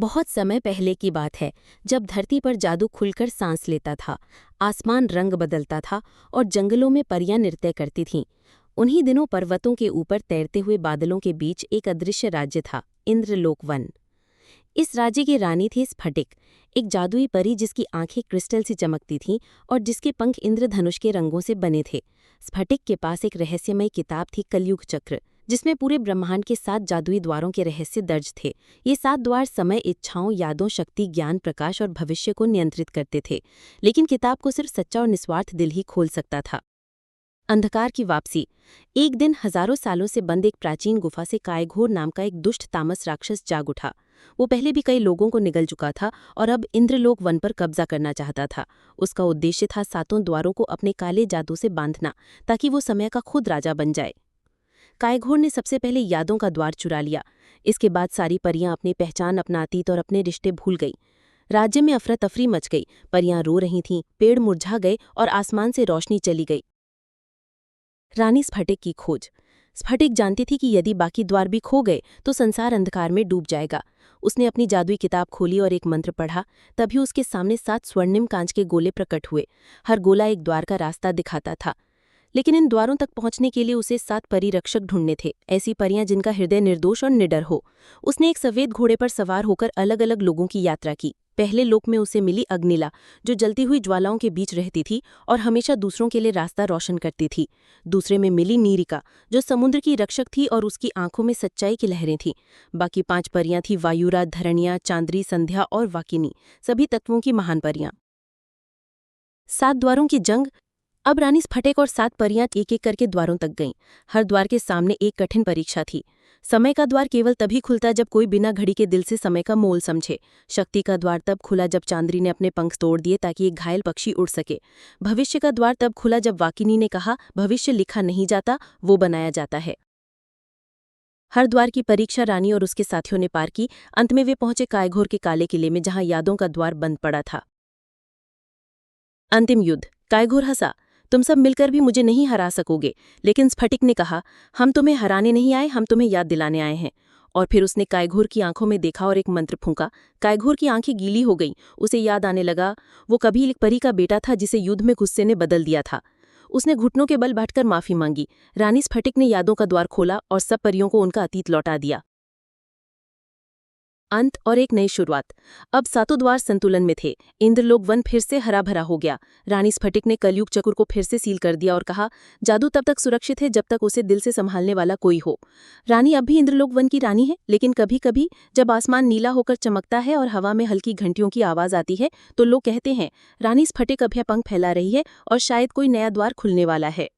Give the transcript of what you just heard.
बहुत समय पहले की बात है, जब धरती पर जादू खुलकर सांस लेता था, आसमान रंग बदलता था और जंगलों में परियां नृत्य करती थीं। उन्हीं दिनों पर्वतों के ऊपर तैरते हुए बादलों के बीच एक अदृश्य राज्य था, इंद्रलोक वन। इस राज्य की रानी थी स्फटिक, एक जादुई परी जिसकी आंखें क्रिस्टल सी चमकती थीं और जिसके पंख इंद्रधनुष के रंगों से बने थे। स्फटिक के पास एक रहस्यमयी किताब थी, कलयुग चक्र, जिसमें पूरे ब्रह्मांड के 7 जादुई द्वारों के रहस्य दर्ज थे। ये 7 द्वार समय, इच्छाओं, यादों, शक्ति, ज्ञान, प्रकाश और भविष्य को नियंत्रित करते थे। लेकिन किताब को सिर्फ सच्चा और निस्वार्थ दिल ही खोल सकता था। अंधकार की वापसी। एक दिन हजारों सालों से बंद एक प्राचीन गुफा से कायघोर नाम का एक दुष्ट तामस राक्षस जाग उठा। वो पहले भी कई लोगों को निगल चुका था और अब इंद्रलोक वन पर कब्जा करना चाहता था। उसका उद्देश्य था 7 द्वारों को अपने काले जादू से बांधना, ताकि वो समय का खुद राजा बन जाए। कायघोर ने सबसे पहले यादों का द्वार चुरा लिया। इसके बाद सारी परियां अपनी पहचान, अपना अतीत और अपने रिश्ते भूल गई। राज्य में अफरा तफरी मच गई। परियां रो रही थीं, पेड़ मुरझा गए और आसमान से रोशनी चली गई। रानी स्फटिक की खोज। स्फटिक जानती थी कि यदि बाकी द्वार भी खो गए तो संसार अंधकार में डूब जाएगा। उसने अपनी जादुई किताब खोली और एक मंत्र पढ़ा। तभी उसके सामने 7 स्वर्णिम कांच के गोले प्रकट हुए। हर गोला एक द्वार का रास्ता दिखाता था। लेकिन इन द्वारों तक पहुंचने के लिए उसे 7 परिरक्षक ढूंढने थे, ऐसी परियां जिनका हृदय निर्दोष और निडर हो। उसने एक सफेद घोड़े पर सवार होकर अलग अलग लोगों की यात्रा की। पहले लोक में उसे मिली अग्निला, जो जलती हुई ज्वालाओं के बीच रहती थी और हमेशा दूसरों के लिए रास्ता रोशन करती थी। दूसरे में मिली नीरिका, जो समुद्र की रक्षक थी और उसकी आंखों में सच्चाई की लहरें थीं। बाकी 5 परियां थीं, वायुरा, धरणिया, चांद्री, संध्या और वाकिनी, सभी तत्वों की महान परियां। 7 द्वारों की जंग। अब रानी स्फटिक और 7 परियां एक एक करके द्वारों तक गईं। हर द्वार के सामने एक कठिन परीक्षा थी। समय का द्वार केवल तभी खुलता जब कोई बिना घड़ी के दिल से समय का मोल समझे। शक्ति का द्वार तब खुला जब चांद्री ने अपने पंख तोड़ दिए ताकि एक घायल पक्षी उड़ सके। भविष्य का द्वार तब खुला जब वाकिनी ने कहा, भविष्य लिखा नहीं जाता, वो बनाया जाता है। हर द्वार की परीक्षा रानी और उसके साथियों ने पार की। अंत में वे पहुंचे कायघोर के काले किले में, जहां यादों का द्वार बंद पड़ा था। अंतिम युद्ध। कायघोर हंसा, तुम सब मिलकर भी मुझे नहीं हरा सकोगे। लेकिन स्फटिक ने कहा, हम तुम्हें हराने नहीं आए, हम तुम्हें याद दिलाने आए हैं। और फिर उसने कायघोर की आंखों में देखा और एक मंत्र फूंका। कायघोर की आंखें गीली हो गईं। उसे याद आने लगा, वो कभी एक परी का बेटा था जिसे युद्ध में गुस्से ने बदल दिया था। उसने घुटनों के बल बैठकर माफी मांगी। रानी स्फटिक ने यादों का द्वार खोला और सब परियों को उनका अतीत लौटा दिया। अंत और एक नई शुरुआत। अब 7 द्वार संतुलन में थे। इंद्रलोक वन फिर से हरा भरा हो गया। रानी स्फटिक ने कलयुग चक्र को फिर से सील कर दिया और कहा, जादू तब तक सुरक्षित है जब तक उसे दिल से संभालने वाला कोई हो। रानी अब भी इंद्रलोक वन की रानी है, लेकिन कभी कभी जब आसमान नीला होकर चमकता है और हवा में हल्की घंटियों की आवाज आती है, तो लोग कहते हैं, रानी स्फटिक अब यह पंख फैला रही है और शायद कोई नया द्वार खुलने वाला है।